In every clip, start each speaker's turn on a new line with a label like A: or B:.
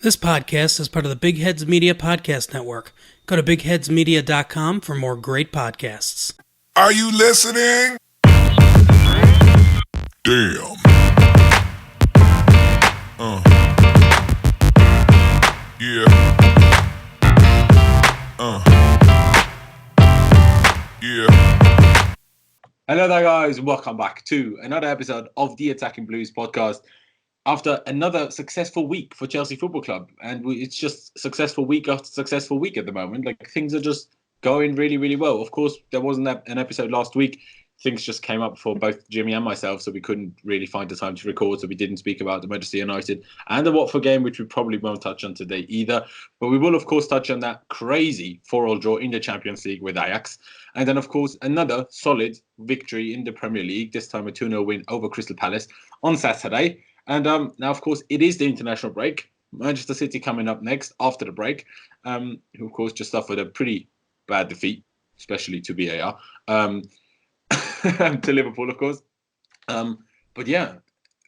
A: This podcast is part of the Big Heads Media Podcast Network. Go to bigheadsmedia.com for more great podcasts.
B: Are you listening? Damn. Yeah. Yeah.
C: Hello there, guys. Welcome back to another episode of the Attacking Blues podcast. After another successful week for Chelsea Football Club, and it's just successful week after successful week at the moment. Like, things are just going really, really well. Of course, there wasn't an episode last week. Things just came up for both Jimmy and myself, so we couldn't really find the time to record, so we didn't speak about the Manchester United and the Watford game, which we probably won't touch on today either. But we will, of course, touch on that crazy 4-4 draw in the Champions League with Ajax. And then, of course, another solid victory in the Premier League, this time a 2-0 win over Crystal Palace on Saturday. And now, of course, it is the international break. Manchester City coming up next after the break, who, of course, just suffered a pretty bad defeat, especially to VAR, to Liverpool, of course. But yeah,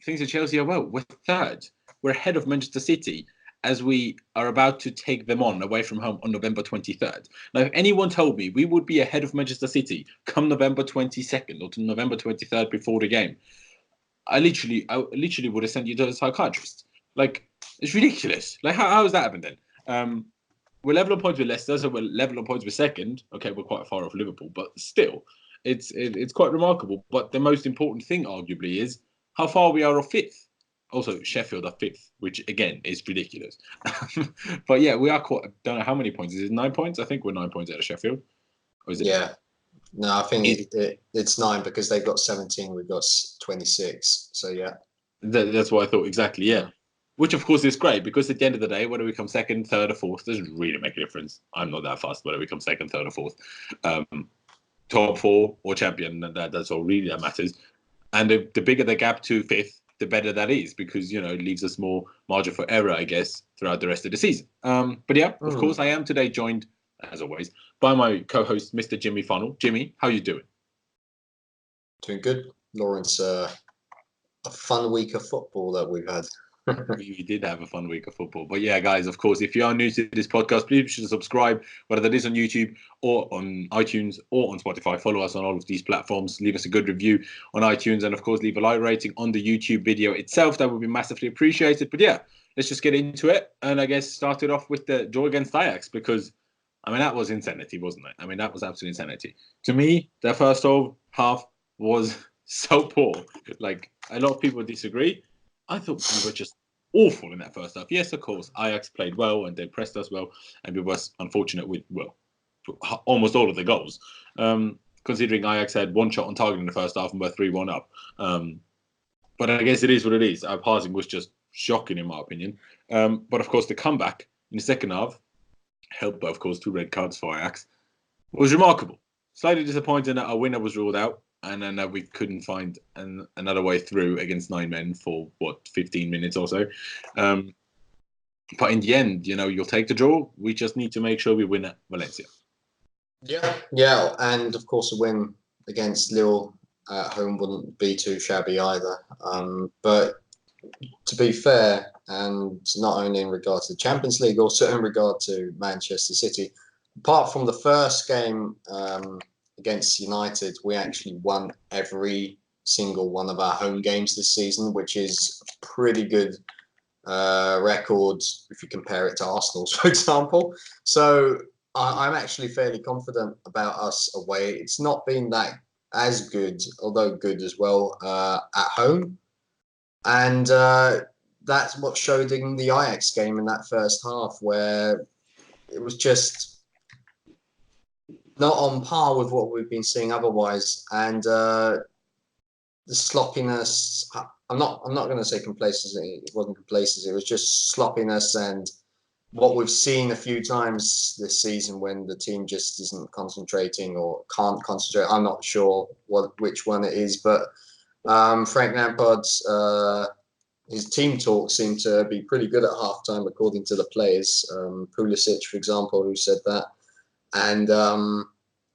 C: things at Chelsea are well. We're third. We're ahead of Manchester City as we are about to take them on away from home on November 23rd. Now, if anyone told me we would be ahead of Manchester City come November 22nd or to November 23rd before the game, I literally would have sent you to a psychiatrist. Like, it's ridiculous. Like, how has that happened then? We're level on points with Leicester, so we're level on points with second. Okay, we're quite far off Liverpool, but still, it's quite remarkable. But the most important thing, arguably, is how far we are off fifth. Also, Sheffield are fifth, which again is ridiculous. But yeah, we are quite. I don't know how many points. Is it 9 points? I think we're 9 points out of Sheffield. Or is it?
D: Yeah. No, I think it's 9 because they've got 17, we've got 26. So, yeah.
C: That's what I thought, exactly, yeah. Which, of course, is great because at the end of the day, whether we come second, third, or fourth doesn't really make a difference. I'm not that fast whether we come second, third, or fourth. Top four or champion, that's all really that matters. And the bigger the gap to fifth, the better that is because, you know, it leaves us more margin for error, I guess, throughout the rest of the season. But yeah, of course, I am today joined, as always, by my co-host, Mr. Jimmy Funnell. Jimmy, how you doing?
D: Doing good. Laurenz, a fun week of football that we've had.
C: We did have a fun week of football. But yeah, guys, of course, if you are new to this podcast, please should subscribe, whether that is on YouTube or on iTunes or on Spotify. Follow us on all of these platforms. Leave us a good review on iTunes and, of course, leave a like rating on the YouTube video itself. That would be massively appreciated. But yeah, let's just get into it. And I guess start it off with the draw against Ajax because, I mean, that was insanity, wasn't it? I mean, that was absolute insanity. To me, their first half was so poor. Like, a lot of people disagree. I thought we were just awful in that first half. Yes, of course, Ajax played well and they pressed us well, and we were unfortunate with, well, almost all of the goals. Considering Ajax had one shot on target in the first half and were 3-1 up. But I guess it is what it is. Our passing was just shocking, in my opinion. But of course, the comeback in the second half, helped by, of course, 2 red cards for Ajax, was remarkable. Slightly disappointing that our winner was ruled out. And then we couldn't find another way through against 9 men for, 15 minutes or so. But in the end, you know, you'll take the draw. We just need to make sure we win at Valencia.
D: Yeah. And, of course, a win against Lille at home wouldn't be too shabby either. But to be fair, and not only in regard to the Champions League, also in regard to Manchester City, apart from the first game against United, we actually won every single one of our home games this season, which is a pretty good record if you compare it to Arsenal's, for example. So I'm actually fairly confident about us away. It's not been that as good, although good as well, at home. And that's what showed in the Ajax game in that first half, where it was just not on par with what we've been seeing otherwise, and the sloppiness. I'm not going to say complacency. It wasn't complacency. It was just sloppiness, and what we've seen a few times this season when the team just isn't concentrating or can't concentrate. I'm not sure which one it is, but Frank Lampard's his team talk seemed to be pretty good at halftime, according to the players. Pulisic, for example, who said that. And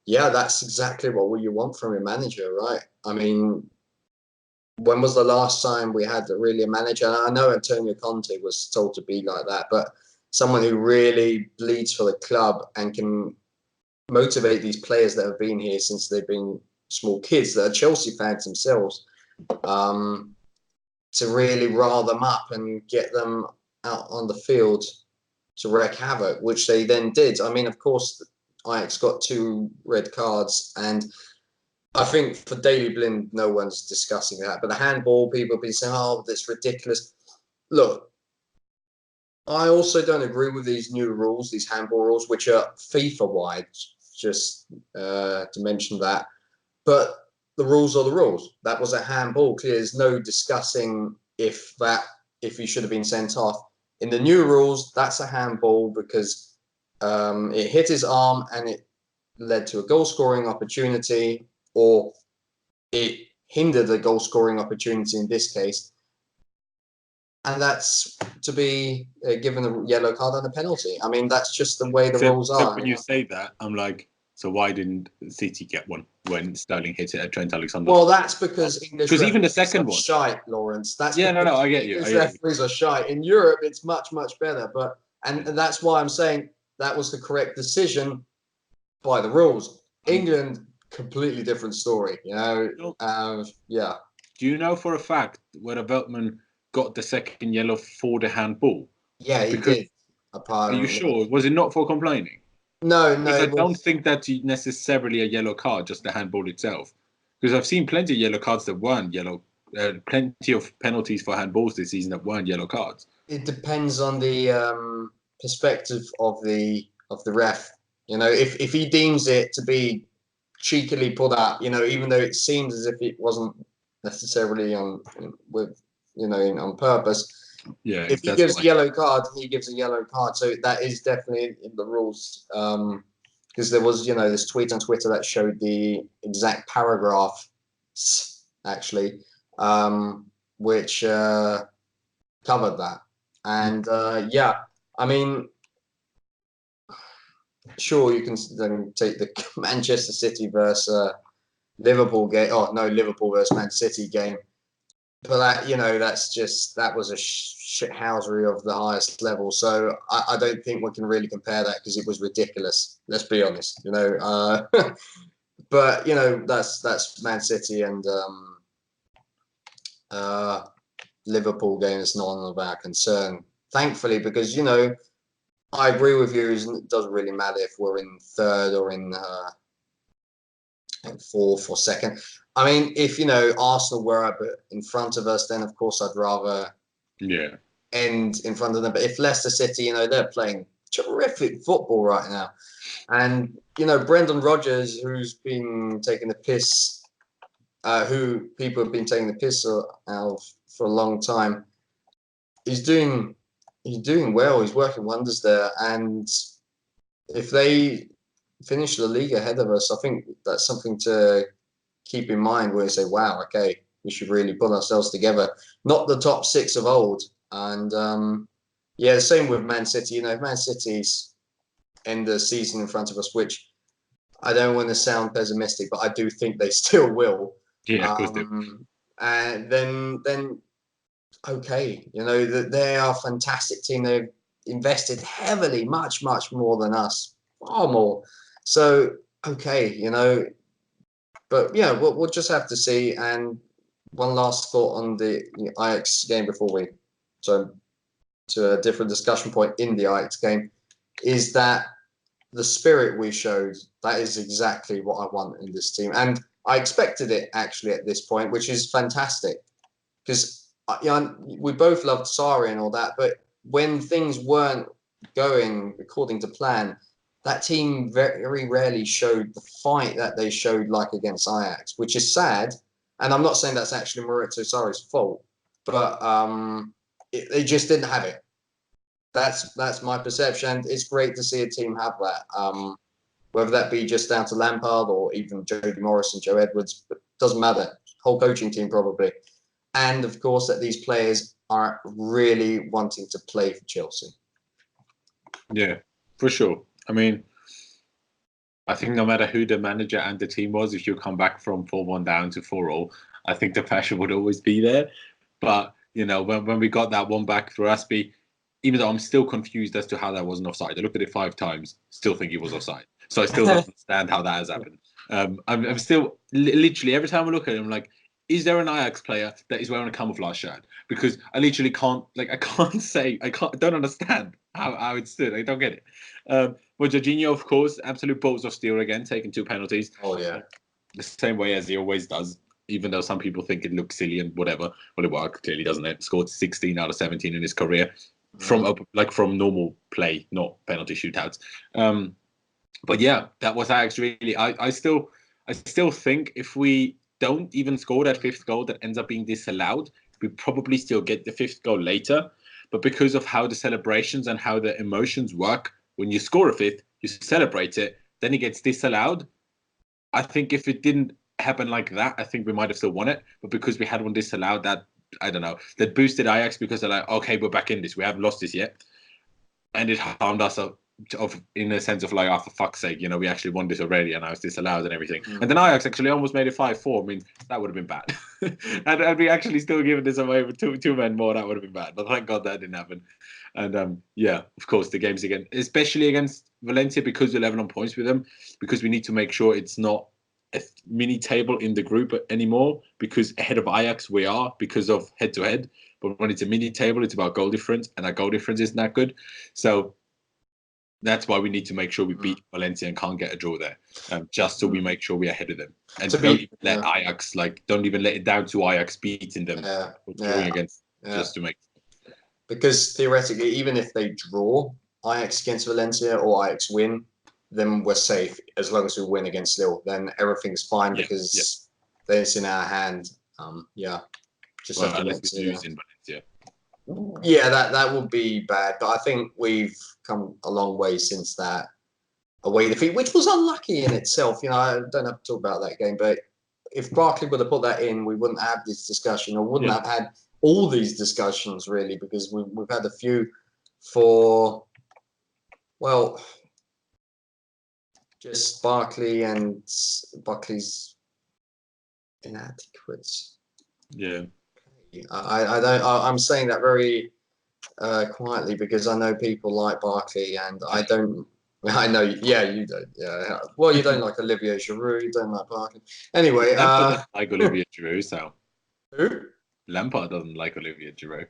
D: yeah, that's exactly what you want from a manager, right? I mean, when was the last time we had really a manager? I know Antonio Conte was told to be like that, but someone who really bleeds for the club and can motivate these players that have been here since they've been small kids, that are Chelsea fans themselves, to really rile them up and get them out on the field to wreak havoc, which they then did. I mean, of course, Ajax got 2 red cards, and I think for Daley Blind, no one's discussing that. But the handball, people have been saying, oh, that's ridiculous. Look, I also don't agree with these new rules, these handball rules, which are FIFA-wide, just to mention that. But the rules are the rules. That was a handball. Clearly, there's no discussing if he should have been sent off. In the new rules, that's a handball because it hit his arm and it led to a goal-scoring opportunity, or it hindered a goal-scoring opportunity in this case. And that's to be given a yellow card and a penalty. I mean, that's just the way the rules are.
C: When you say that, I'm like, so why didn't City get one when Sterling hit it at Trent Alexander?
D: Well, that's because English referees
C: even the second one,
D: shite, Laurenz. That's
C: no, I get you.
D: English referees are shite. In Europe, it's much, much better. And that's why I'm saying that was the correct decision by the rules. England, completely different story. Yeah.
C: Do you know for a fact whether Veltman got the second yellow for the handball?
D: Yeah, he did. Apparently.
C: Are you sure? Was it not for complaining?
D: No.
C: I don't think that's necessarily a yellow card, just the handball itself. Because I've seen plenty of yellow cards that weren't yellow, plenty of penalties for handballs this season that weren't yellow cards.
D: It depends on the perspective of the ref. You know, if he deems it to be cheekily put out, you know, even though it seems as if it wasn't necessarily on purpose.
C: Yeah,
D: if he gives a yellow card, he gives a yellow card. So that is definitely in the rules. Because there was, this tweet on Twitter that showed the exact paragraph, actually, which covered that. And I mean, sure, you can then take the Manchester City versus Liverpool game. Oh no, Liverpool versus Man City game. But that was a shithousery of the highest level. So I don't think we can really compare that because it was ridiculous. Let's be honest, But that's Man City and Liverpool game is none of our concern, thankfully, because I agree with you. It doesn't really matter if we're in third or in fourth or second. I mean, if Arsenal were up in front of us, then of course I'd rather end in front of them. But if Leicester City, they're playing terrific football right now, and Brendan Rodgers, who's been taking the piss, who people have been taking the piss out of for a long time, he's doing well. He's working wonders there, and if they finish the league ahead of us, I think that's something to keep in mind where you say, wow, okay, we should really put ourselves together. Not the top six of old. And same with Man City. If Man City's end the season in front of us, which I don't want to sound pessimistic, but I do think they still will.
C: Yeah, of course they will.
D: And then okay, they are a fantastic team. They've invested heavily, much, much more than us, far more. So, okay, but yeah, we'll just have to see. And one last thought on the Ajax game before we turn to a different discussion point in the Ajax game is that the spirit we showed, that is exactly what I want in this team. And I expected it actually at this point, which is fantastic because we both loved Sarri and all that. But when things weren't going according to plan, that team very rarely showed the fight that they showed like against Ajax, which is sad. And I'm not saying that's actually Maurizio Sarri's fault, but they just didn't have it. That's my perception. It's great to see a team have that. Whether that be just down to Lampard or even Jody Morris and Joe Edwards, but doesn't matter. Whole coaching team probably. And of course that these players are really wanting to play for Chelsea.
C: Yeah, for sure. I mean, I think no matter who the manager and the team was, if you come back from 4-1 down to 4-0, I think the pressure would always be there. But, when we got that one back through Aspie, even though I'm still confused as to how that wasn't offside. I looked at it 5 times, still think it was offside. So I still don't understand how that has happened. I'm still literally every time I look at it, I'm like, is there an Ajax player that is wearing a camouflage shirt? Because I literally can't, I don't understand how it stood. I don't get it. But Jorginho, of course, absolute balls of steel again, taking 2 penalties.
D: Oh, yeah.
C: The same way as he always does, even though some people think it looks silly and whatever. Well, it worked, clearly, doesn't it? Scored 16 out of 17 in his career from normal play, not penalty shootouts. But yeah, that was Ajax really. I still think if we don't even score that 5th goal that ends up being disallowed, we probably still get the 5th goal later. But because of how the celebrations and how the emotions work, when you score a 5th, you celebrate it, then it gets disallowed. I think if it didn't happen like that, I think we might have still won it. But because we had one disallowed, that, I don't know, that boosted Ajax because they're like, okay, we're back in this. We haven't lost this yet. And it harmed us in a sense of like, oh, for fuck's sake, we actually won this already and now it's disallowed and everything. And then Ajax actually almost made it 5-4. I mean, that would have been bad. and we actually still given this away with two men more, that would have been bad. But thank God that didn't happen. And yeah, of course, the games again, especially against Valencia, because we're level on points with them, because we need to make sure it's not a mini table in the group anymore, because ahead of Ajax we are because of head-to-head. But when it's a mini table, it's about goal difference, and our goal difference isn't that good. So that's why we need to make sure we beat Valencia and can't get a draw there, just so we make sure we're ahead of them. And don't even let Ajax, don't even let it down to Ajax beating them or drawing against, just to make.
D: Because theoretically, even if they draw Ajax against Valencia or Ajax win, then we're safe. As long as we win against Lille, then everything's fine because then it's in our hand. Just have to
C: unless we lose in Valencia.
D: Yeah, that would be bad. But I think we've come a long way since that away defeat, which was unlucky in itself. I don't have to talk about that game, but if Barkley would have put that in, we wouldn't have this discussion, or wouldn't have had all these discussions really, because we've had a few for, well, just Barkley and Barkley's inadequates.
C: Yeah.
D: I'm saying that very quietly because I know people like Barkley and I don't. I know, yeah, you don't. Yeah, well, you don't like Olivier Giroud, you don't like Barkley. Anyway,
C: Lampard doesn't like Olivier Giroud, so.
D: Who?
C: Lampard doesn't like Olivier Giroud.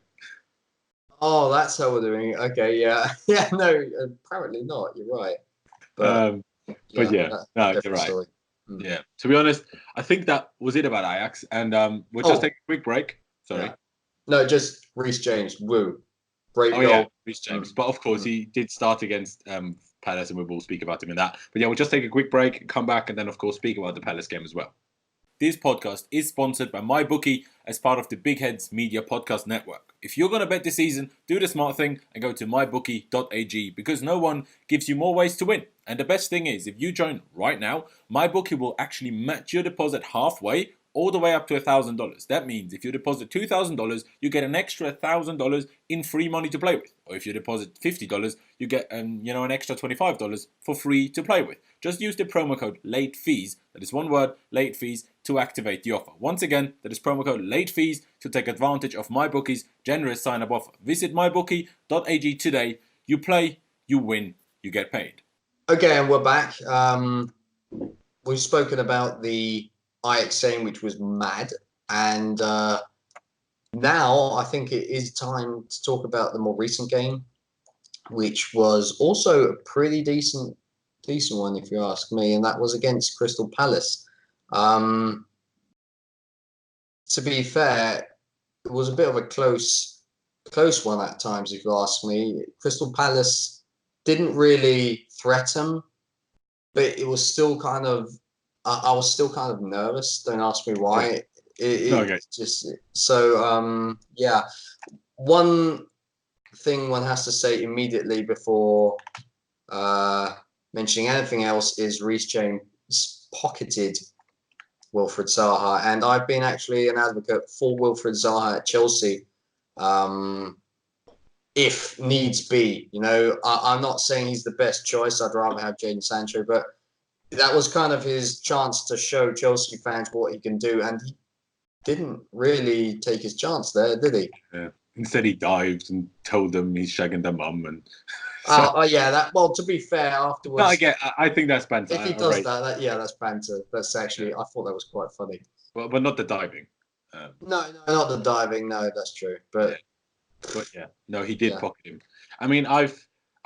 D: Oh, that's how we're doing it. Okay, yeah, no, apparently not. You're right.
C: But yeah, no, you're right.
D: Story.
C: Yeah, to be honest, I think that was it about Ajax, and we'll just take a quick break. Sorry.
D: Yeah. No, just Reece James. Woo. Great goal.
C: Yeah, Reece James. But of course, he did start against Palace, and we will speak about him in that. But yeah, we'll just take a quick break, come back, and then, of course, speak about the Palace game as well. This podcast is sponsored by MyBookie as part of the Big Heads Media Podcast Network. If you're going to bet this season, do the smart thing and go to mybookie.ag because no one gives you more ways to win. And the best thing is, if you join right now, MyBookie will actually match your deposit halfway, all the way up to $1,000. That means if you deposit $2,000, you get an extra $1,000 in free money to play with. Or if you deposit $50, you get an extra $25 for free to play with. Just use the promo code LATEFEES, that is one word, LATEFEES, to activate the offer. Once again, that is promo code LATEFEES to take advantage of MyBookie's generous sign-up offer. Visit mybookie.ag today. You play, you win, you get paid.
D: Okay, and we're back. We've spoken about the Ajax game, which was mad, and now I think it is time to talk about the more recent game, which was also a pretty decent one, if you ask me, and that was against Crystal Palace. To be fair, it was a bit of a close one at times, if you ask me. Crystal Palace didn't really threaten, but it was still kind of. I was still kind of nervous. Don't ask me why. Just so. Yeah. One thing one has to say immediately before mentioning anything else is Reece James pocketed Wilfried Zaha, and I've been actually an advocate for Wilfried Zaha at Chelsea, if needs be. I'm not saying he's the best choice. I'd rather have Jadon Sancho, but that was kind of his chance to show Chelsea fans what he can do, and he didn't really take his chance there, did he?
C: Yeah. Instead, he dived and told them he's shagging their mum. And
D: Yeah. That. Well, to be fair, afterwards,
C: I think that's banter.
D: if he does that, that's banter. That's actually, I thought that was quite funny.
C: Well, but not the diving.
D: No, not the diving. No, that's true. But
C: no, he did pocket him. I mean, I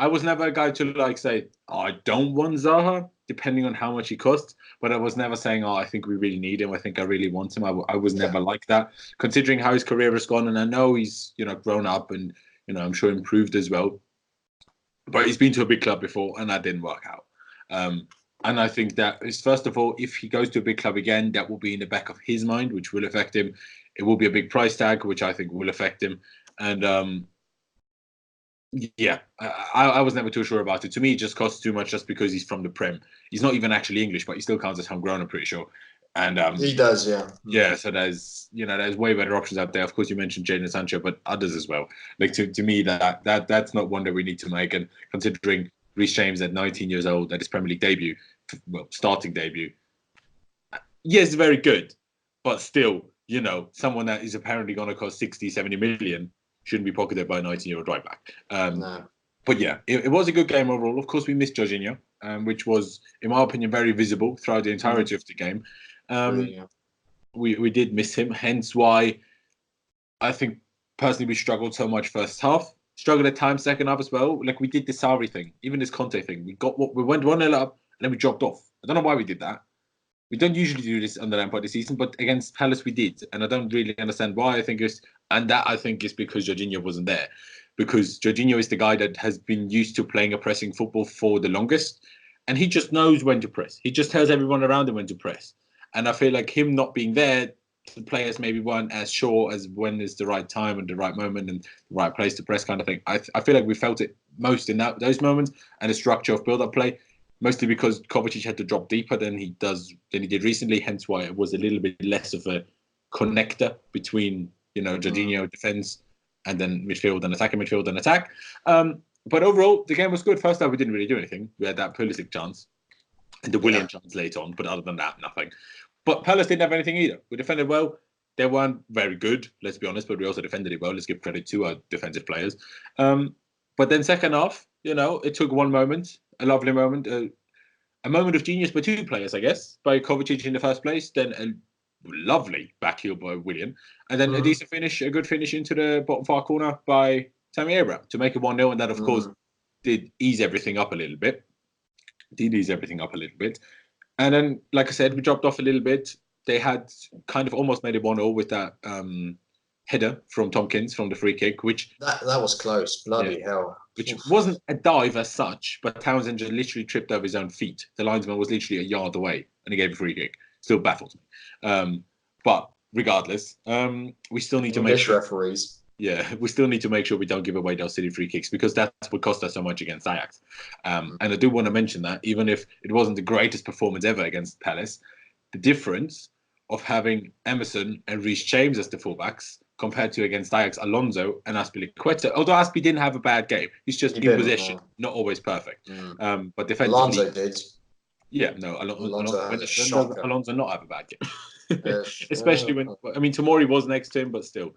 C: was never a guy to like say, oh, I don't want Zaha, depending on how much he costs. But I was never saying, oh, I think we really need him. I think I really want him. I was never like that, considering how his career has gone. And I know he's, grown up and, I'm sure improved as well. But he's been to a big club before and that didn't work out. And I think that is, first of all, if he goes to a big club again, that will be in the back of his mind, which will affect him. It will be a big price tag, which I think will affect him. And I was never too sure about it. To me, it just costs too much just because he's from the Prem. He's not even actually English, but he still counts as homegrown, I'm pretty sure. And
D: he does, yeah.
C: Yeah, so there's way better options out there. Of course, you mentioned Jadon Sancho, but others as well. Like to me, that's not one that we need to make. And considering Reece James at 19 years old, at his Premier League debut, starting debut, yes, very good, but still, someone that is apparently going to cost 60, 70 million shouldn't be pocketed by a 19-year-old right back.
D: No. But
C: yeah, it was a good game overall. Of course, we missed Jorginho, which was, in my opinion, very visible throughout the entirety of the game. We did miss him, hence why I think personally we struggled so much first half. Struggled at times second half as well. Like we did this Sarri thing, even this KANTE thing. We went 1-0 up and then we dropped off. I don't know why we did that. We don't usually do this under Lampard this season, but against Palace we did, and I don't really understand why. I think is because Jorginho wasn't there, because Jorginho is the guy that has been used to playing a pressing football for the longest, and he just knows when to press. He just tells everyone around him when to press, and I feel like him not being there, the players maybe weren't as sure as when is the right time and the right moment and the right place to press, kind of thing. I feel like we felt it most in those moments, and the structure of build-up play. Mostly because Kovacic had to drop deeper than he did recently, hence why it was a little bit less of a connector between, Jorginho defense and then midfield and attacking midfield and attack. But overall, the game was good. First half, we didn't really do anything. We had that Pulisic chance and the Willian chance later on, but other than that, nothing. But Palace didn't have anything either. We defended well. They weren't very good, let's be honest, but we also defended it well. Let's give credit to our defensive players. But then second half, it took one moment, a lovely moment, a moment of genius by two players, I guess, by Kovacic in the first place, then a lovely back heel by Willian, and then a decent finish, a good finish into the bottom far corner by Tammy Abraham to make it 1-0, and that, of course, did ease everything up a little bit. And then, like I said, we dropped off a little bit. They had kind of almost made it 1-0 with that header from Tompkins from the free kick, which
D: that was close. Bloody hell!
C: Which wasn't a dive as such, but Townsend just literally tripped over his own feet. The linesman was literally a yard away, and he gave a free kick. Still baffles me. But regardless, we still need to make sure
D: referees.
C: Yeah, we still need to make sure we don't give away those silly free kicks, because that's what cost us so much against Ajax. And I do want to mention that even if it wasn't the greatest performance ever against Palace, the difference of having Emerson and Reece James as the fullbacks compared to against Ajax, Alonso and Azpilicueta. Although Azpi didn't have a bad game, he's just in possession, not always perfect. But defensively,
D: Alonso did.
C: Yeah, no, Alonso not have a bad game, especially when Tomori was next to him, but still,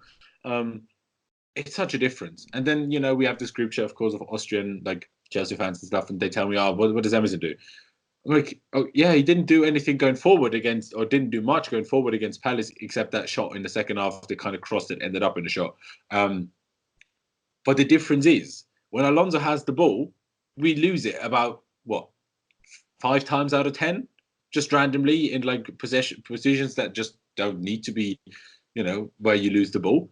C: it's such a difference. And then we have this group chat, of course, of Austrian Chelsea fans and stuff, and they tell me, what does Emerson do? I'm like, oh yeah, he didn't do anything going forward didn't do much going forward against Palace, except that shot in the second half. They kind of crossed it, ended up in the shot. But the difference is, when Alonso has the ball, we lose it about 5 times out of 10, just randomly in positions that just don't need to be, where you lose the ball.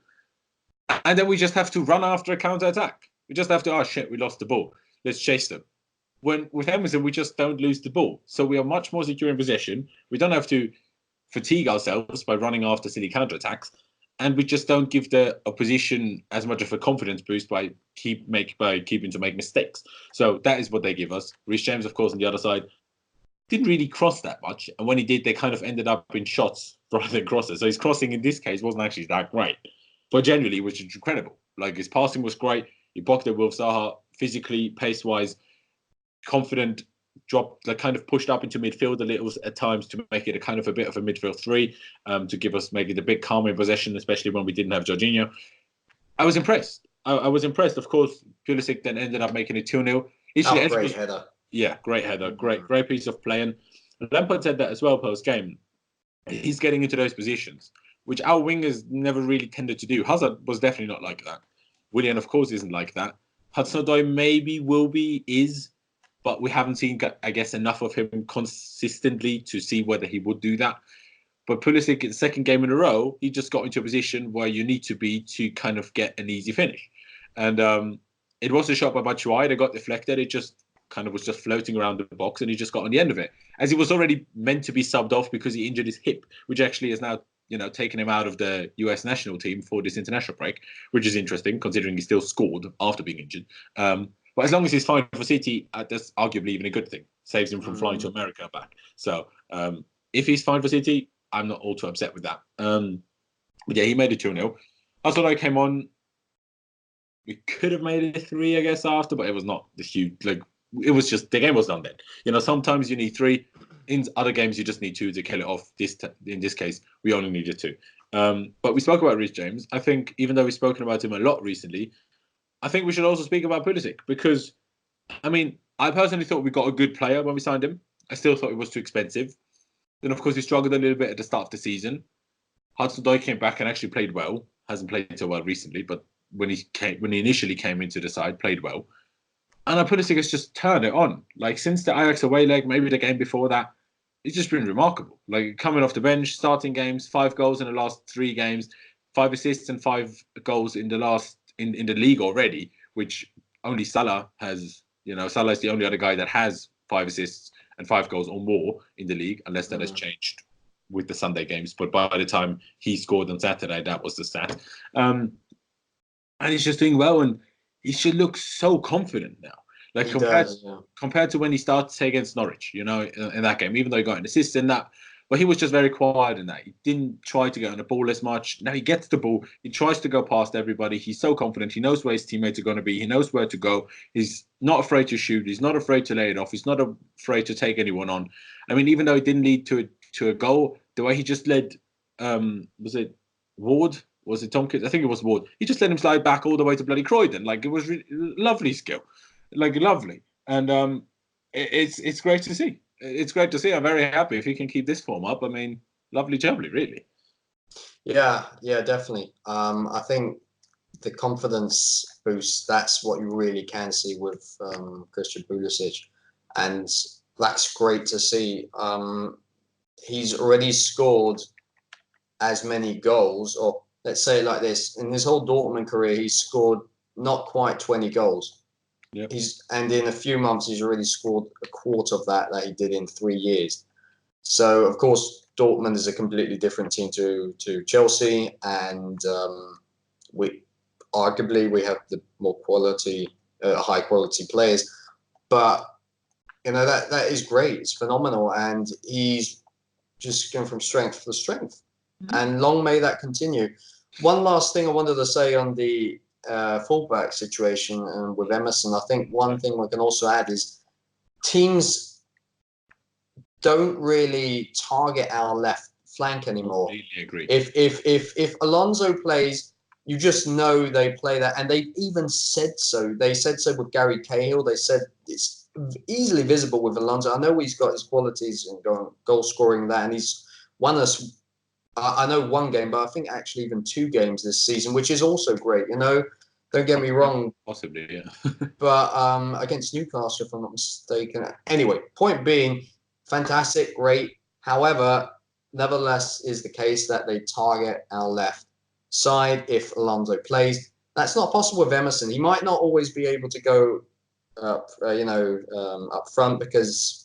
C: And then we just have to run after a counter attack. We just have to, oh shit, we lost the ball. Let's chase them. When with Emerson, we just don't lose the ball. So we are much more secure in possession. We don't have to fatigue ourselves by running after silly counterattacks. And we just don't give the opposition as much of a confidence boost by keeping to make mistakes. So that is what they give us. Reece James, of course, on the other side, didn't really cross that much. And when he did, they kind of ended up in shots rather than crosses. So his crossing in this case wasn't actually that great. But generally, it was incredible. His passing was great. He pocketed Wilf Zaha physically, pace-wise, confident, dropped, like kind of pushed up into midfield a little at times to make it a kind of a bit of a midfield three, to give us maybe the big calm in possession, especially when we didn't have Jorginho. I was impressed. I was impressed. Of course, Pulisic then ended up making it 2-0.
D: Great header.
C: Yeah, great header. Great piece of play. And Lampard said that as well post-game. He's getting into those positions, which our wingers never really tended to do. Hazard was definitely not like that. Willian, of course, isn't like that. Hudson-Odoi maybe is, but we haven't seen, I guess, enough of him consistently to see whether he would do that. But Pulisic, the second game in a row, he just got into a position where you need to be to kind of get an easy finish. And it was a shot by Batshuayi that got deflected. It just kind of was just floating around the box, and he just got on the end of it. As he was already meant to be subbed off because he injured his hip, which actually is now, taken him out of the US national team for this international break, which is interesting considering he still scored after being injured. But as long as he's fine for City, that's arguably even a good thing. Saves him from flying to America back. So if he's fine for City, I'm not all too upset with that. But yeah, he made it 2-0. I thought I came on. We could have made it 3, I guess, after, but it was not this huge. It was just, the game was done then. Sometimes you need 3. In other games, you just need 2 to kill it off. In this case, we only needed 2. But we spoke about Reece James. I think even though we've spoken about him a lot recently, I think we should also speak about Pulisic because, I personally thought we got a good player when we signed him. I still thought it was too expensive. Then, of course, we struggled a little bit at the start of the season. Hudson-Odoi came back and actually played well. Hasn't played so well recently, but when he initially came into the side, played well. And Pulisic has just turned it on. Since the Ajax away leg, maybe the game before that, it's just been remarkable. Coming off the bench, starting games, 5 goals in the last 3 games, 5 assists and 5 goals in the the league already, which only Salah has. Salah is the only other guy that has 5 assists and 5 goals or more in the league, unless that has changed with the Sunday games. But by the time he scored on Saturday, that was the stat. And he's just doing well, and he should look so confident now. Compared to when he started, say, against Norwich, in that game, even though he got an assist in that. But he was just very quiet in that. He didn't try to get on the ball as much. Now he gets the ball. He tries to go past everybody. He's so confident. He knows where his teammates are going to be. He knows where to go. He's not afraid to shoot. He's not afraid to lay it off. He's not afraid to take anyone on. Even though it didn't lead to a goal, the way he just led, was it Ward? Was it Tompkins? I think it was Ward. He just let him slide back all the way to bloody Croydon. It was really lovely skill. Lovely. And it's great to see. It's great to see. I'm very happy if he can keep this form up. Lovely jubbly, really.
D: Yeah, definitely. I think the confidence boost, that's what you really can see with Christian Pulisic. And that's great to see. He's already scored as many goals, or let's say it like this, in his whole Dortmund career, he's scored not quite 20 goals.
C: Yep.
D: And in a few months, he's already scored a quarter of that he did in 3 years. So, of course, Dortmund is a completely different team to Chelsea, and we have the more high quality players. But that is great. It's phenomenal, and he's just going from strength to strength. Mm-hmm. And long may that continue. One last thing I wanted to say on the fullback situation with Emerson. I think one thing we can also add is teams don't really target our left flank anymore.
C: I completely agree.
D: If Alonso plays, you just know they play that, and they even said so. They said so with Gary Cahill. They said it's easily visible with Alonso. I know he's got his qualities in goal scoring that, and he's won us. I know 1 game, but I think actually even 2 games this season, which is also great. Don't get me wrong.
C: Possibly, yeah.
D: But against Newcastle, if I'm not mistaken. Anyway, point being, fantastic, great. However, nevertheless, is the case that they target our left side if Alonso plays. That's not possible with Emerson. He might not always be able to go up front because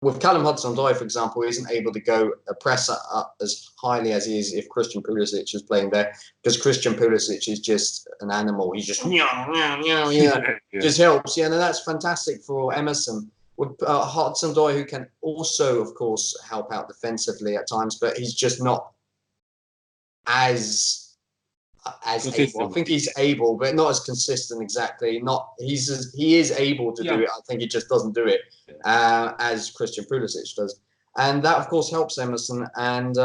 D: with Callum Hudson-Odoi, for example, he isn't able to go press up as highly as he is if Christian Pulisic is playing there, because Christian Pulisic is just an animal. He's just just helps. Yeah, and that's fantastic for Emerson. With Hudson-Odoi, who can also, of course, help out defensively at times, but he's just not as as
C: Consistent.
D: able. I think he's able, but not as consistent exactly. He is able to do it. I think he just doesn't do it as Christian Pulisic does, and that of course helps Emerson. And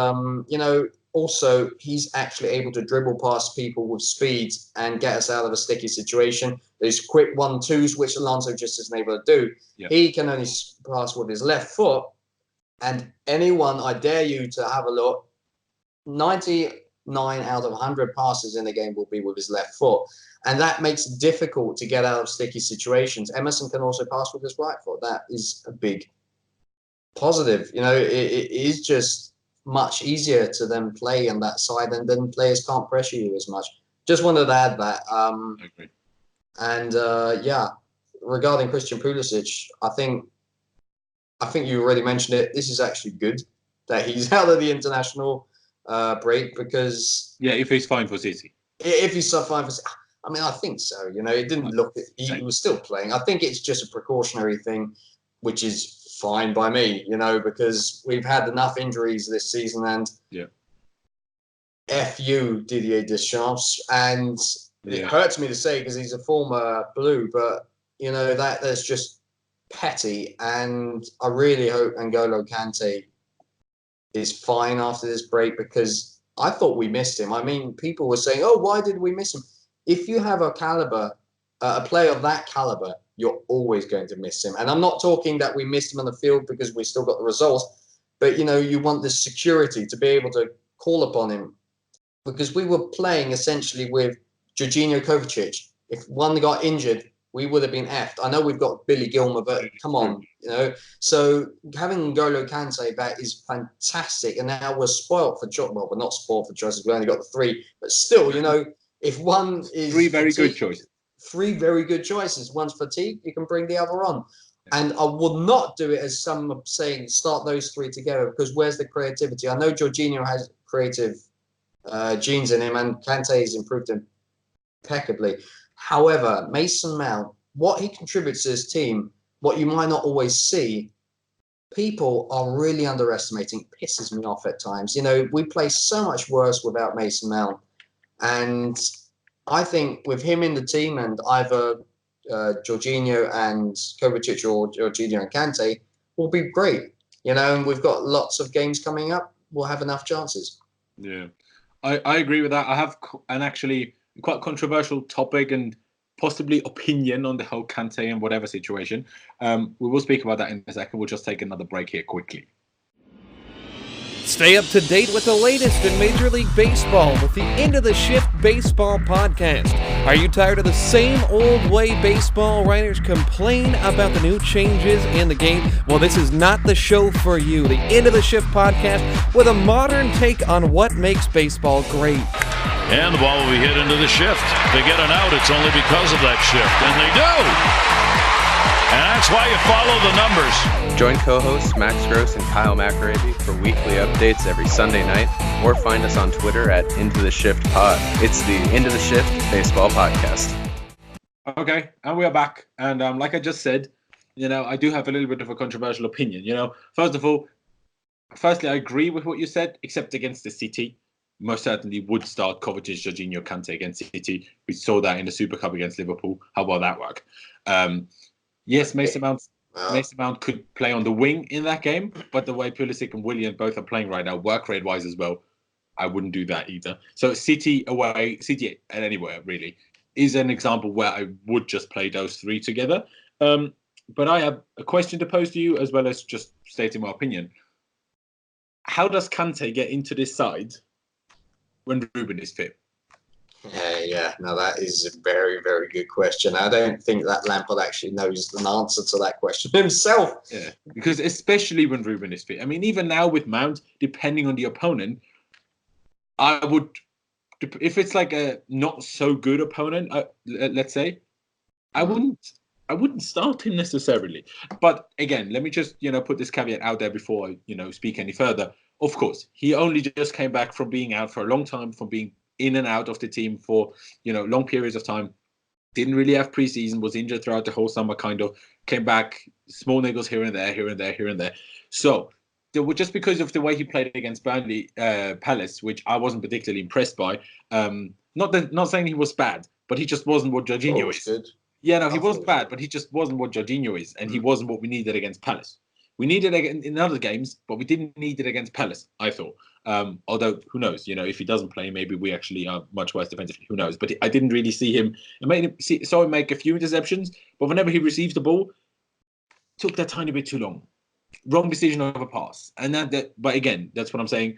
D: also he's actually able to dribble past people with speed and get us out of a sticky situation. Those quick 1-2s, which Alonso just isn't able to do. Yeah. He can only pass with his left foot, and anyone, I dare you to have a look, 99 out of 100 passes in the game will be with his left foot. And that makes it difficult to get out of sticky situations. Emerson can also pass with his right foot. That is a big positive. It is just much easier to then play on that side, and then players can't pressure you as much. Just wanted to add that. I agree. And regarding Christian Pulisic, I think you already mentioned it. This is actually good that he's out of the international break, because
C: if he's fine for City.
D: If he's so fine for City, I mean, I think so. It didn't look. He was still playing. I think it's just a precautionary thing, which is fine by me. Because we've had enough injuries this season, and F you, Didier Deschamps, and it hurts me to say because he's a former Blue, but that's just petty. And I really hope N'Golo Kante is fine after this break, because I thought we missed him. I mean, people were saying, "Oh, why did we miss him?" If you have a player of that caliber, you're always going to miss him. And I'm not talking that we missed him on the field because we still got the results, but you want the security to be able to call upon him, because we were playing essentially with Jorginho, Kovacic. If one got injured, we would have been effed. I know we've got Billy Gilmer, but come on, So having N'Golo Kante back is fantastic. And now we're spoilt for choice. Well, we're not spoilt for choices. We only got the 3, but still, if one is
C: 3 very good choices.
D: 3 very good choices. One's fatigued, you can bring the other on. And I would not do it as some are saying, start those 3 together, because where's the creativity? I know Jorginho has creative genes in him, and Kante has improved impeccably. However, Mason Mount, what he contributes to his team, what you might not always see, people are really underestimating. It pisses me off at times. We play so much worse without Mason Mount. And I think with him in the team, and either Jorginho and Kovacic or Jorginho and Kante, will be great. And we've got lots of games coming up. We'll have enough chances.
C: Yeah, I agree with that. I have an actually quite controversial topic and possibly opinion on the whole Kante and whatever situation. We will speak about that in a second. We'll just take another break here quickly.
E: Stay up to date with the latest in Major League Baseball with the Into the Shift Baseball podcast. Are you tired of the same old way baseball writers complain about the new changes in the game? Well, this is not the show for you. The Into the Shift podcast with a modern take on what makes baseball great.
F: And the ball will be hit into the shift. They get an out, it's only because of that shift. And they do! And that's why you follow the numbers.
G: Join co-hosts Max Gross and Kyle McAravy for weekly updates every Sunday night, or find us on Twitter at Into the Shift Pod. It's the Into the Shift Baseball Podcast.
C: Okay, and we are back. And like I just said, I do have a little bit of a controversial opinion. Firstly, I agree with what you said, except against the City. Most certainly would start Kovacic, Jorginho, Kante against City. We saw that in the Super Cup against Liverpool. How will that work? Yes, Mason Mount could play on the wing in that game, but the way Pulisic and Willian both are playing right now, work rate-wise as well, I wouldn't do that either. So City away, City and anywhere really, is an example where I would just play those 3 together. But I have a question to pose to you, as well as just stating my opinion. How does Kante get into this side when Ruben is fit?
D: No, that is a very, very good question. I don't think that Lampard actually knows the answer to that question himself.
C: Yeah, because especially when Ruben is fit. I mean, even now with Mount, depending on the opponent, I would, if it's like a not so good opponent, let's say, I wouldn't start him necessarily. But again, let me just put this caveat out there before I speak any further. Of course, he only just came back from being out for a long time, from being in and out of the team for long periods of time. Didn't really have preseason, was injured throughout the whole summer, kind of came back, small niggles here and there. So just because of the way he played against Burnley Palace, which I wasn't particularly impressed by, Not saying he was bad, but he just wasn't what Jorginho is.
D: Good.
C: Yeah, no, he was bad, but he just wasn't what Jorginho is, and he wasn't what we needed against Palace. We needed it in other games, but we didn't need it against Palace, I thought. Although, who knows? If he doesn't play, maybe we actually are much worse defensively. Who knows? But I didn't really see him. Saw him make a few interceptions, but whenever he receives the ball, took that tiny bit too long. Wrong decision of a pass. But again, that's what I'm saying.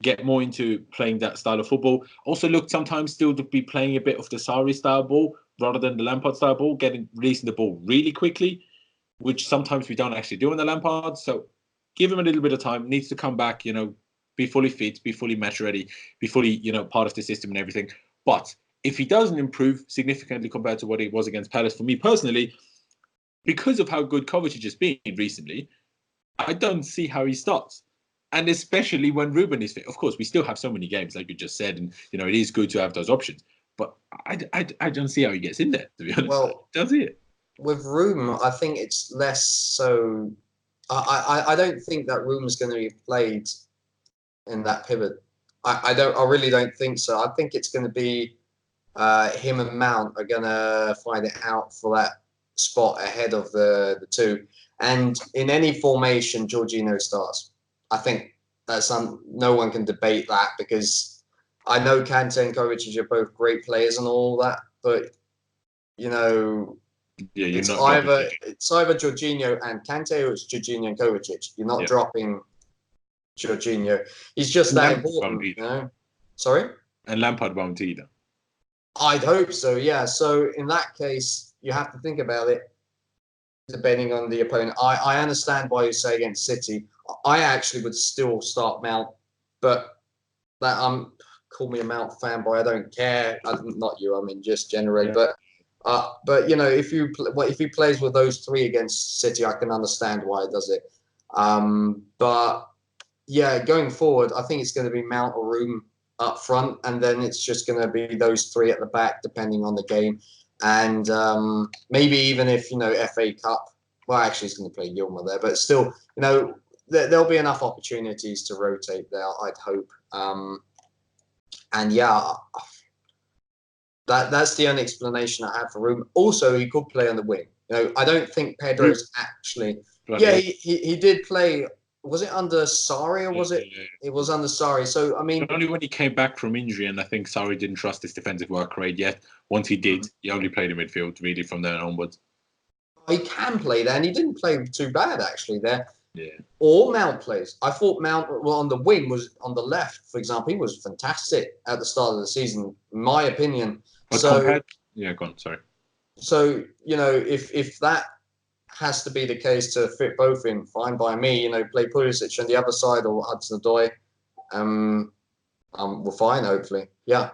C: Get more into playing that style of football. Also, look, sometimes still to be playing a bit of the Sarri style ball rather than the Lampard style ball, releasing the ball really quickly, which sometimes we don't actually do in the Lampard. So give him a little bit of time. Needs to come back, be fully fit, be fully match ready, be fully, part of the system and everything. But if he doesn't improve significantly compared to what he was against Palace, for me personally, because of how good Kovacic has been recently, I don't see how he starts. And especially when Ruben is fit. Of course, we still have so many games, like you just said, and it is good to have those options. But I don't see how he gets in there, to be honest.
D: Well,
C: I don't see it.
D: With Ruben, I think it's less so. I don't think that Ruben's going to be played in that pivot. I really don't think so. I think it's going to be him and Mount are going to fight it out for that spot ahead of the two. And in any formation, Jorginho starts. I think that's no one can debate that, because I know Kante and Kovacic are both great players and all that, but it's either Jorginho and Kante, or it's Jorginho and Kovacic. You're not dropping Jorginho. He's just that important. Sorry?
C: And Lampard won't either.
D: I'd hope so, yeah. So in that case, you have to think about it depending on the opponent. I understand why you say against City. I actually would still start Mount, but call me a Mount fanboy. I don't care. Not you. I mean, just generally.
C: Yeah.
D: But if he plays with those three against City, I can understand why he does it. But yeah, going forward, I think it's going to be Mount or Ruben up front, and then it's just going to be those three at the back, depending on the game. And maybe even if FA Cup. Well, actually, he's going to play Gilmer there, but still, there'll be enough opportunities to rotate there, I'd hope. And yeah, that's the only explanation I have for Ruben. Also, he could play on the wing. I don't think Pedro's actually. Yeah, he did play. Was it under Sarri or was it? It was under Sarri. So I mean,
C: but only when he came back from injury, and I think Sarri didn't trust his defensive work rate yet. Once he did, he only played in midfield really from there onwards.
D: He can play there, and he didn't play too bad actually there.
C: Yeah.
D: Or Mount plays. I thought Mount, on the wing, was on the left, for example. He was fantastic at the start of the season, in my opinion.
C: But
D: go
C: on. Sorry.
D: So if that has to be the case to fit both in, fine by me. Play Pulisic on the other side or Hudson-Odoi. We're fine, hopefully. Yeah.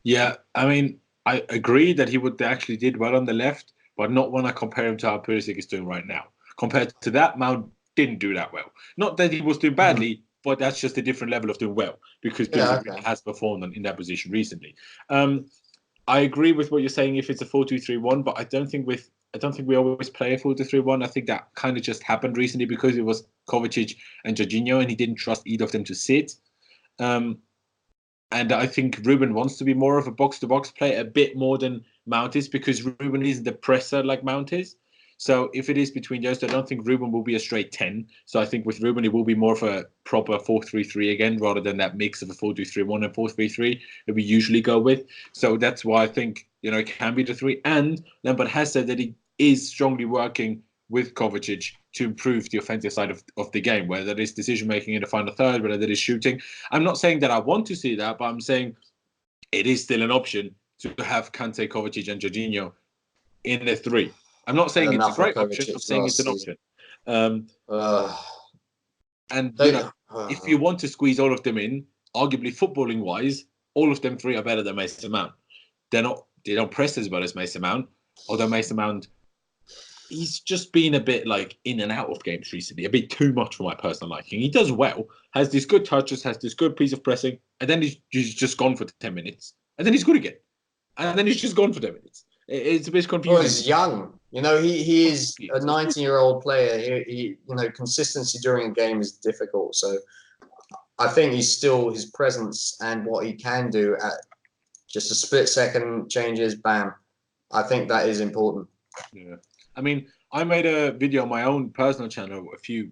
C: Yeah, I mean, I agree that he actually did well on the left, but not when I compare him to how Pulisic is doing right now. Compared to that, Mount didn't do that well. Not that he was doing badly, but that's just a different level of doing well, because Pulisic has performed in that position recently. I agree with what you're saying if it's a 4-2-3-1, but I don't think we always play a 4-2-3-1. I think that kind of just happened recently because it was Kovacic and Jorginho, and he didn't trust either of them to sit. And I think Ruben wants to be more of a box-to-box player, a bit more than Mount is, because Ruben isn't the presser like Mount is. So if it is between those, I don't think Ruben will be a straight 10. So I think with Ruben, it will be more of a proper 4-3-3 again, rather than that mix of a 4-2-3-1 and 4-3-3 that we usually go with. So that's why I think, it can be the three. And Lampard has said that he is strongly working with Kovacic to improve the offensive side of the game, whether that is decision-making in the final third, whether that is shooting. I'm not saying that I want to see that, but I'm saying it is still an option to have Kante, Kovacic and Jorginho in the three. I'm not saying it's a great option. I'm saying it's an option. If you want to squeeze all of them in, arguably footballing-wise, all of them three are better than Mason Mount. They don't press as well as Mason Mount, although Mason Mount, he's just been a bit like in and out of games recently, a bit too much for my personal liking. He does well, has these good touches, has this good piece of pressing, and then he's just gone for 10 minutes. And then he's good again. And then he's just gone for 10 minutes. It's a bit confusing.
D: Well, he's young. He is a 19-year-old player. He consistency during a game is difficult. So I think he's still, his presence and what he can do just a split second changes, bam. I think that is important.
C: Yeah. I mean, I made a video on my own personal channel a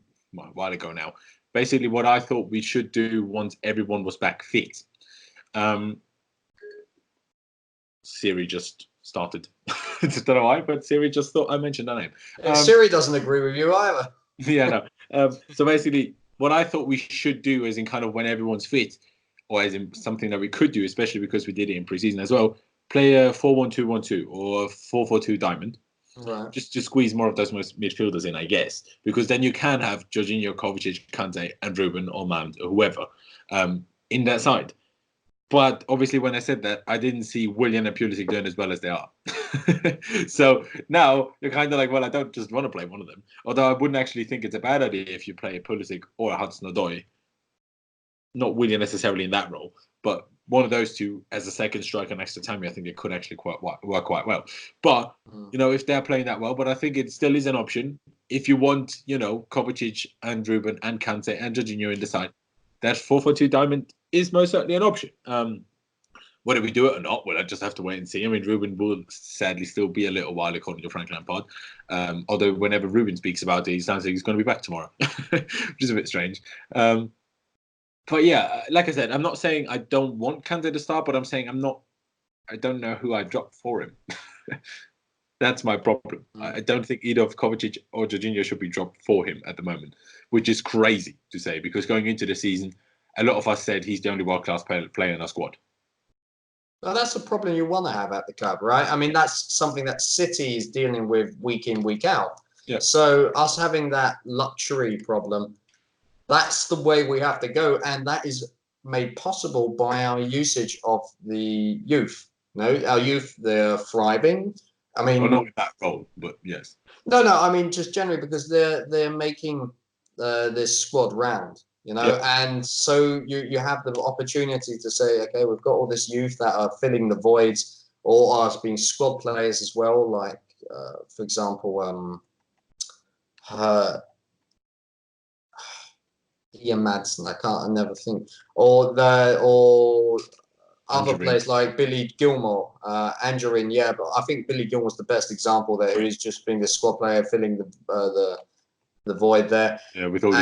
C: while ago now. Basically, what I thought we should do once everyone was back fit. Siri just started. I don't know why, but Siri just thought I mentioned her name.
D: Siri doesn't agree with you either.
C: Yeah, no. So basically, what I thought we should do is in kind of when everyone's fit, or as in something that we could do, especially because we did it in preseason as well, play a 4-1-2-1-2 or a 4-4-2 diamond.
D: Right.
C: Just to squeeze more of those midfielders in, I guess, because then you can have Jorginho, Kovacic, Kante, and Ruben or Mount or whoever in that side. But obviously, when I said that, I didn't see Willian and Pulisic doing as well as they are. So now you're kind of like, well, I don't just want to play one of them. Although I wouldn't actually think it's a bad idea if you play a Pulisic or a Hudson-Odoi. Not Willian necessarily in that role, but one of those two as a second striker next to Tammy, I think it could actually work quite well. But, if they're playing that well, but I think it still is an option. If you want, Kovacic and Ruben and Kante and Jorginho in the side, that 4-4-2 diamond is most certainly an option. Whether we do it or not, well, I just have to wait and see. I mean, Ruben will sadly still be a little while, according to Frank Lampard. Although whenever Ruben speaks about it, he sounds like he's going to be back tomorrow, which is a bit strange. But yeah, like I said, I'm not saying I don't want Kante to start, but I'm saying I don't know who I drop for him. That's my problem. I don't think either of Kovacic or Jorginho should be dropped for him at the moment, which is crazy to say because going into the season, a lot of us said he's the only world-class player in our squad.
D: Well, that's the problem you want to have at the club, right? I mean, that's something that City is dealing with week in, week out.
C: Yeah.
D: So us having that luxury problem, that's the way we have to go. And that is made possible by our usage of the youth. Our youth, they're thriving. I mean,
C: well, not in that role, but yes.
D: No, I mean just generally because they're making this squad round, and so you have the opportunity to say, okay, we've got all this youth that are filling the voids, or are being squad players as well, like for example, Ian Madsen. I never think, or other players like Billy Gilmore, Angerin, yeah, but I think Billy Gilmore's the best example there, who's just being the squad player, filling the void there.
C: Yeah, with all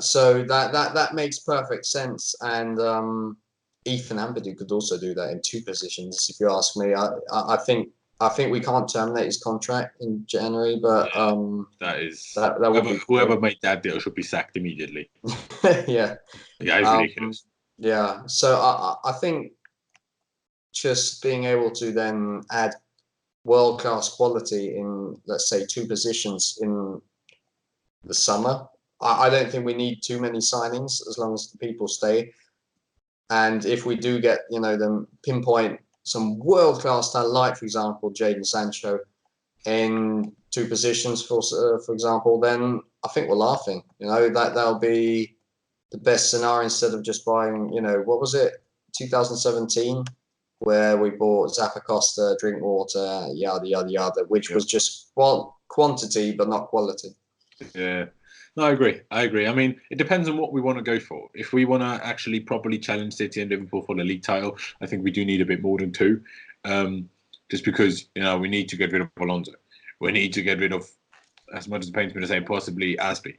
D: so that makes perfect sense. And Ethan Ampadu could also do that in two positions, if you ask me. I think we can't terminate his contract in January, but that would be
C: whoever made that deal should be sacked immediately.
D: Yeah,
C: it's ridiculous.
D: Yeah, so I think just being able to then add world-class quality in, let's say, two positions in the summer, I don't think we need too many signings as long as the people stay. And if we do get, them pinpoint some world-class talent, like, for example, Jadon Sancho in two positions, for example, then I think we're laughing. That'll be the best scenario instead of just buying, what was it, 2017, where we bought Zappa Costa, Drinkwater, yada, yada, yada, which was just quantity but not quality.
C: Yeah. No, I agree. I mean, it depends on what we want to go for. If we want to actually properly challenge City and Liverpool for the league title, I think we do need a bit more than two. Just because, we need to get rid of Alonso. We need to get rid of, as much as it pains me to say, possibly Aspie.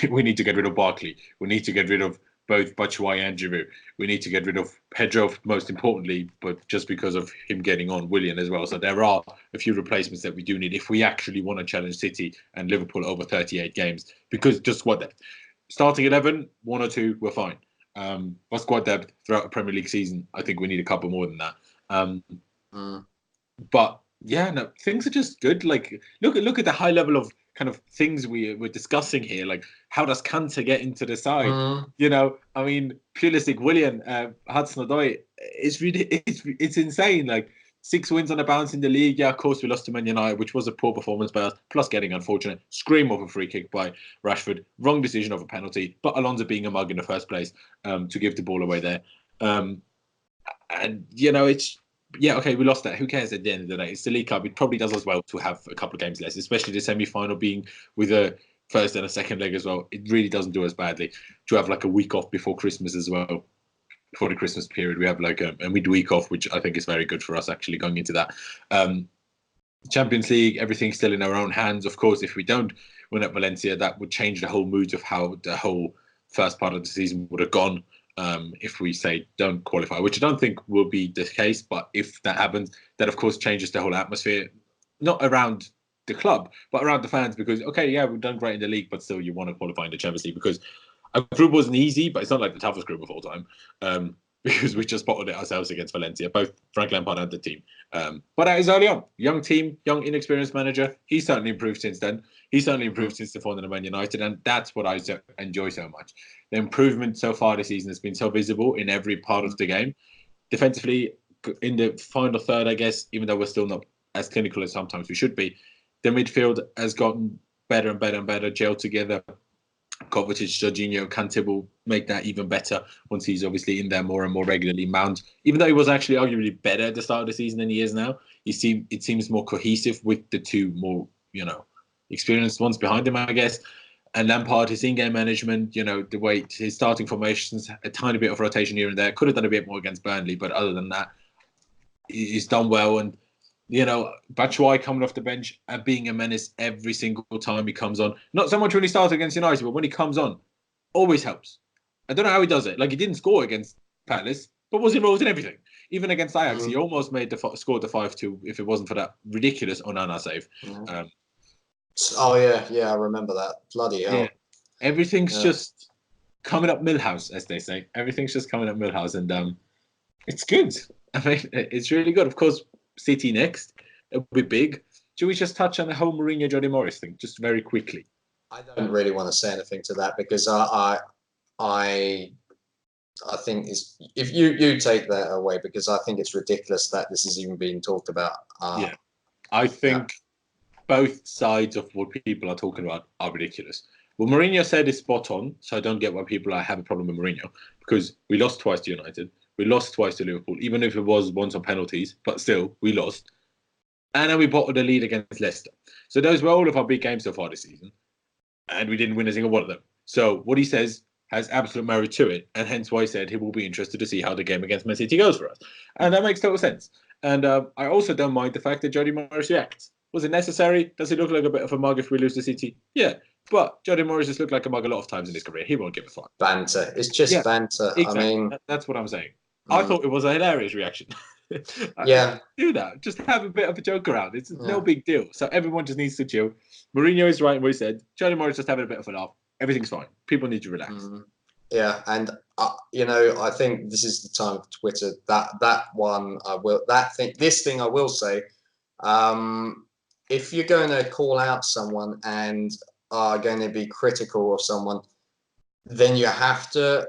C: We need to get rid of Barkley. We need to get rid of both Batshuayi and Giroud. We need to get rid of Pedro, most importantly, but just because of him getting on, Willian as well. So there are a few replacements that we do need if we actually want to challenge City and Liverpool over 38 games. Because just squad depth. Starting 11, one or two, we're fine. But squad depth throughout a Premier League season, I think we need a couple more than that. But yeah, no, things are just good. Like, look at the high level of kind of things we're discussing here. Like, how does Kante get into the side? I mean, Pulisic, Willian, Hudson-Odoi, it's insane. Like, 6 wins on the bounce in the league. Yeah, of course, we lost to Man United, which was a poor performance by us, plus getting unfortunate. Scream of a free kick by Rashford. Wrong decision of a penalty, but Alonso being a mug in the first place to give the ball away there. And, it's... Yeah, okay, we lost that. Who cares at the end of the day? It's the League Cup. It probably does us well to have a couple of games less, especially the semi-final being with a first and a second leg as well. It really doesn't do us badly to have like a week off before Christmas as well. before the Christmas period. We have like a midweek off, which I think is very good for us actually going into that. Champions League, everything's still in our own hands. Of course, if we don't win at Valencia, that would change the whole mood of how the whole first part of the season would have gone. If we say don't qualify, which I don't think will be the case, but if that happens, that of course changes the whole atmosphere, not around the club, but around the fans, because okay, yeah, we've done great in the league, but still you want to qualify in the Champions League, because our group wasn't easy, but it's not like the toughest group of all time, because we just bottled it ourselves against Valencia, both Frank Lampard and the team. But that is early on. Young team, young inexperienced manager. He's certainly improved since then. He's certainly improved since the fall of Man United, and that's what I enjoy so much. The improvement so far this season has been so visible in every part of the game. Defensively, in the final third, I guess, even though we're still not as clinical as sometimes we should be, the midfield has gotten better and better and better, gelled together. Kovacic, Jorginho, Kante will make that even better once he's obviously in there more and more regularly. Mount, even though he was actually arguably better at the start of the season than he is now, it seems more cohesive with the two more, experienced ones behind him, I guess. And Lampard, his in-game management, the way his starting formations, a tiny bit of rotation here and there. Could have done a bit more against Burnley, but other than that, he's done well. And, Batshuayi coming off the bench and being a menace every single time he comes on. Not so much when he starts against United, but when he comes on, always helps. I don't know how he does it. Like, he didn't score against Palace, but was involved in everything. Even against Ajax, he almost scored the 5-2 if it wasn't for that ridiculous Onana save.
D: I remember that. Bloody hell. Yeah.
C: Everything's just coming up Millhouse, as they say. Everything's just coming up Millhouse, and it's good. I mean, it's really good. Of course, City next. It'll be big. Should we just touch on the whole Mourinho-Jody Morris thing just very quickly?
D: I don't really want to say anything to that, because I think if you take that away, because I think it's ridiculous that this is even being talked about.
C: I think both sides of what people are talking about are ridiculous. What Mourinho said is spot on, so I don't get why people have a problem with Mourinho, because we lost twice to United, we lost twice to Liverpool, even if it was once on penalties, but still, we lost. And then we bottled the lead against Leicester. So those were all of our big games so far this season, and we didn't win a single one of them. So what he says has absolute merit to it, and hence why he said he will be interested to see how the game against Man City goes for us. And that makes total sense. And I also don't mind the fact that Jody Morris reacts. Was it necessary? Does he look like a bit of a mug if we lose to City? Yeah. But Jody Morris has looked like a mug a lot of times in his career. He won't give a fuck.
D: Banter. It's just banter.
C: Exactly.
D: I mean,
C: that's what I'm saying. I thought it was a hilarious reaction. Do that. Just have a bit of a joke around. It's no big deal. So everyone just needs to chill. Mourinho is right in what he said. Jody Morris just having a bit of a laugh. Everything's fine. People need to relax.
D: Yeah, and I think this is the time of Twitter. This thing I will say. If you're going to call out someone and are going to be critical of someone, then you have to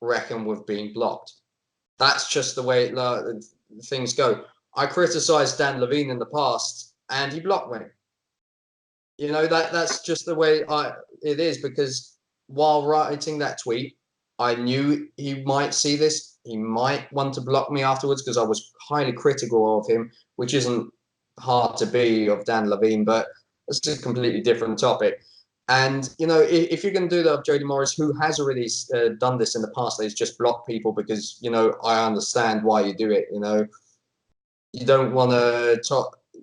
D: reckon with being blocked. That's just the way things go. I criticised Dan Levine in the past, and he blocked me. That's just the way it is, because while writing that tweet, I knew he might see this. He might want to block me afterwards, because I was highly critical of him, which isn't hard to be of Dan Levine, but it's a completely different topic. And, if you're going to do that of Jody Morris, who has already done this in the past, he's just blocked people because, I understand why you do it. You don't want to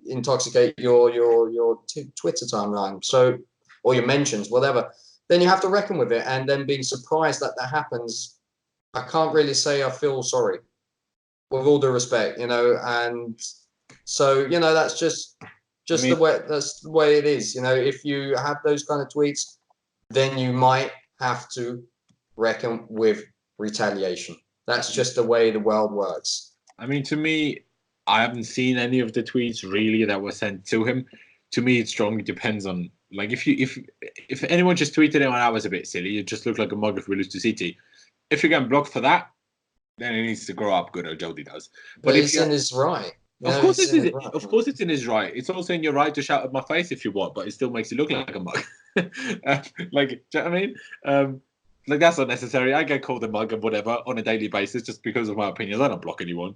D: intoxicate your Twitter timeline, or your mentions, whatever. Then you have to reckon with it. And then being surprised that happens, I can't really say I feel sorry, with all due respect, and so, that's just the way it is. If you have those kind of tweets, then you might have to reckon with retaliation. That's just the way the world works.
C: I mean, to me, I haven't seen any of the tweets really that were sent to him. To me, it strongly depends on, like, if anyone just tweeted him, that was a bit silly. It just looked like a mug if we lose to City. If you're getting blocked for that, then he needs to grow up good, or Jody does.
D: But he's in his right.
C: Of course it's in his right. It's also in your right to shout at my face if you want, but it still makes you look like a mug. Do you know what I mean? That's unnecessary. I get called a mug and whatever on a daily basis just because of my opinions. I don't block anyone.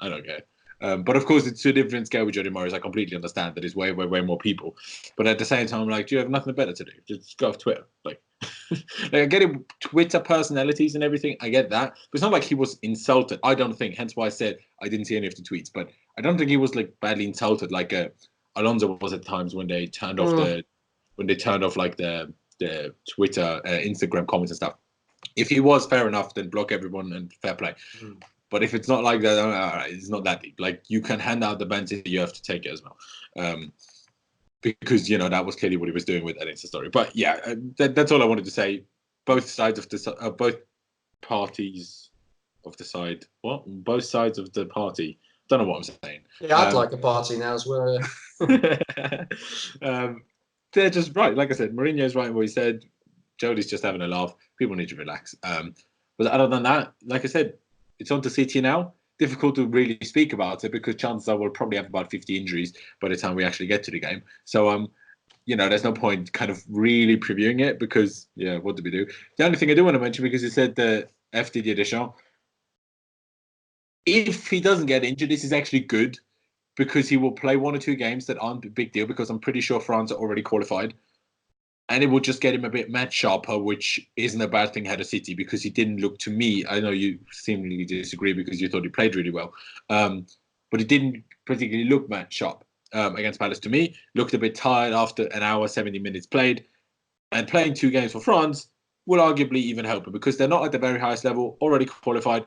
C: I don't care. But of course, it's to a different scale with Jody Morris. I completely understand that it's way, way, way more people. But at the same time, like, do you have nothing better to do? Just go off Twitter. Like, like I get it, Twitter personalities and everything. I get that. But it's not like he was insulted. I don't think. Hence why I said I didn't see any of the tweets. But I don't think he was like badly insulted like Alonso was at times when they turned off the Twitter, Instagram comments and stuff. If he was, fair enough, then block everyone and fair play. But if it's not like that, all right, it's not that deep. Like, you can hand out the banter, you have to take it as well. Because, you know, that was clearly what he was doing with that Insta story. But yeah, that's all I wanted to say. Both sides of the both parties of the side. What? Both sides of the party. Don't know what I'm saying.
D: Yeah, I'd like a party now as well.
C: They're just right. Like I said, Mourinho's right in what he said. Jody's just having a laugh. People need to relax. But other than that, like I said, it's on to City now. Difficult to really speak about it because chances are we'll probably have about 50 injuries by the time we actually get to the game. So, you know, there's no point kind of really previewing it because, yeah, what do we do? The only thing I do want to mention, because you said the Didier Deschamps, if he doesn't get injured, this is actually good because he will play 1 or 2 games that aren't a big deal because I'm pretty sure France are already qualified. And it will just get him a bit match sharper, which isn't a bad thing ahead of City because he didn't look to me. I know you seemingly disagree because you thought he played really well. But he didn't particularly look match sharp against Palace to me. Looked a bit tired after an hour, 70 minutes played. And playing 2 games for France will arguably even help him because they're not at the very highest level, already qualified.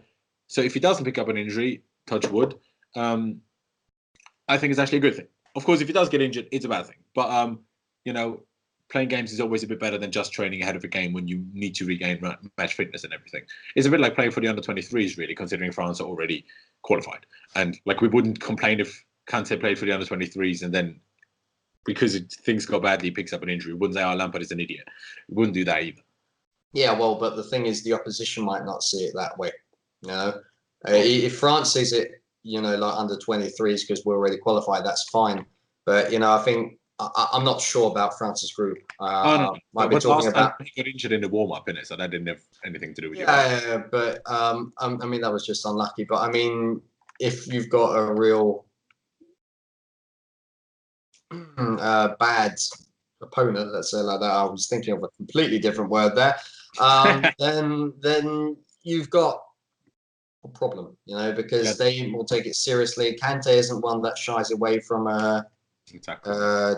C: So if he doesn't pick up an injury, touch wood, I think it's actually a good thing. Of course, if he does get injured, it's a bad thing. But, you know, playing games is always a bit better than just training ahead of a game when you need to regain match fitness and everything. It's a bit like playing for the under-23s, really, considering France are already qualified. And, like, we wouldn't complain if Kante played for the under-23s and then, because things go badly, he picks up an injury. We wouldn't say, Lampard is an idiot. We wouldn't do that either.
D: Yeah, well, but the thing is, the opposition might not see it that way. You know, if France sees it, you know, like under-23s because we're already qualified, that's fine. But, you know, I think I'm not sure about France's group.
C: No.
D: Might be talking about.
C: He got injured in the warm-up, innit? So that didn't have anything to do with you.
D: Yeah, but I mean that was just unlucky. But I mean, if you've got a real bad opponent, let's say like that, I was thinking of a completely different word there. Then you've got a problem, you know, because they will take it seriously. Kante isn't one that shies away from a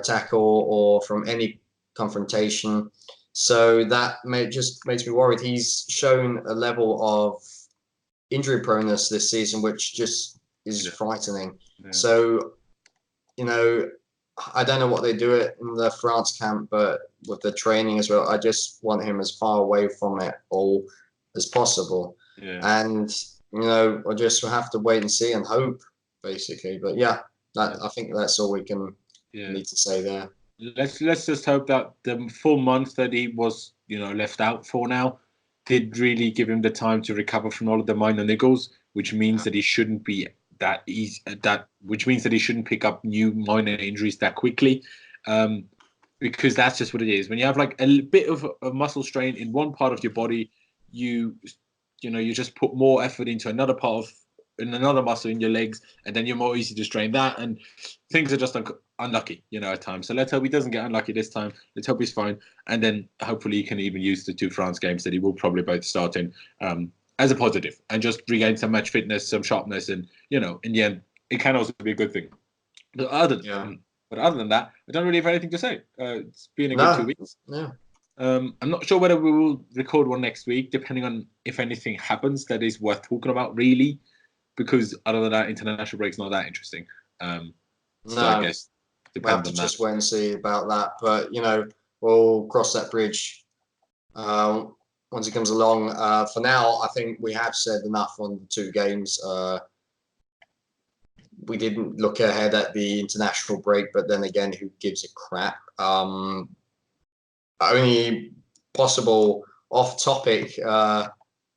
D: tackle or from any confrontation, so that just makes me worried. He's shown a level of injury proneness this season which just is frightening. So, you know, I don't know what they do it in the France camp, but with the training as well, I just want him as far away from it all as possible. And, you know, I just have to wait and see and hope, basically. But yeah, I think that's all we can need to say there.
C: Let's just hope that the full month that he was, you know, left out for now did really give him the time to recover from all of the minor niggles, which means that he shouldn't be which means that he shouldn't pick up new minor injuries that quickly, because that's just what it is. When you have like a bit of a muscle strain in one part of your body, you just put more effort into another muscle in your legs, and then you're more easy to strain that, and things are just unlucky, you know, at times. So let's hope he doesn't get unlucky this time. Let's hope he's fine, and then hopefully he can even use the 2 France games that he will probably both start in as a positive, and just regain some match fitness, some sharpness, and, you know, in the end, it can also be a good thing. But other than that, I don't really have anything to say. It's been a good 2 weeks. I'm not sure whether we will record one next week, depending on if anything happens that is worth talking about, really. Because other than that, international break's not that interesting. So I guess
D: we'll have to just wait and see about that. But, you know, we'll cross that bridge once it comes along. For now, I think we have said enough on the 2 games. We didn't look ahead at the international break, but then again, who gives a crap? Only possible off-topic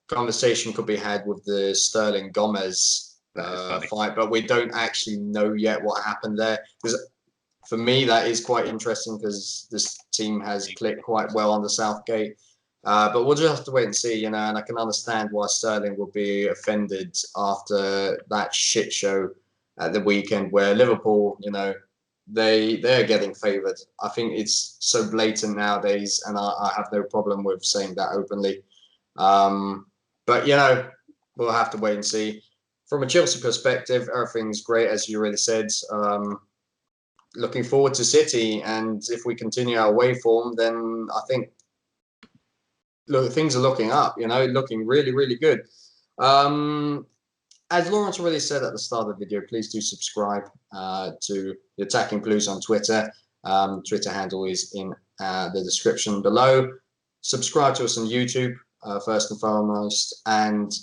D: conversation could be had with the Sterling Gomez fight, but we don't actually know yet what happened there. Because for me, that is quite interesting because this team has clicked quite well under Southgate. But we'll just have to wait and see, you know. And I can understand why Sterling will be offended after that shit show at the weekend, where Liverpool, they're getting favoured. I think it's so blatant nowadays, and I have no problem with saying that openly. But we'll have to wait and see. From a Chelsea perspective, everything's great, as you already said. Looking forward to City, and if we continue our away form, then I think things are looking up. Looking really, really good. As Laurenz already said at the start of the video, please do subscribe to the Attacking Blues on Twitter. Twitter handle is in the description below. Subscribe to us on YouTube, first and foremost, and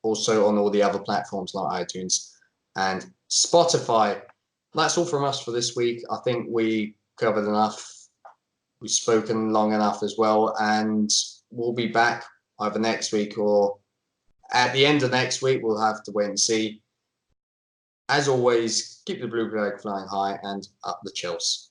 D: also on all the other platforms like iTunes and Spotify. That's all from us for this week. I think we covered enough. We've spoken long enough as well, and we'll be back either next week or at the end of next week. We'll have to wait and see. As always, keep the blue flag flying high and up the Chelsea.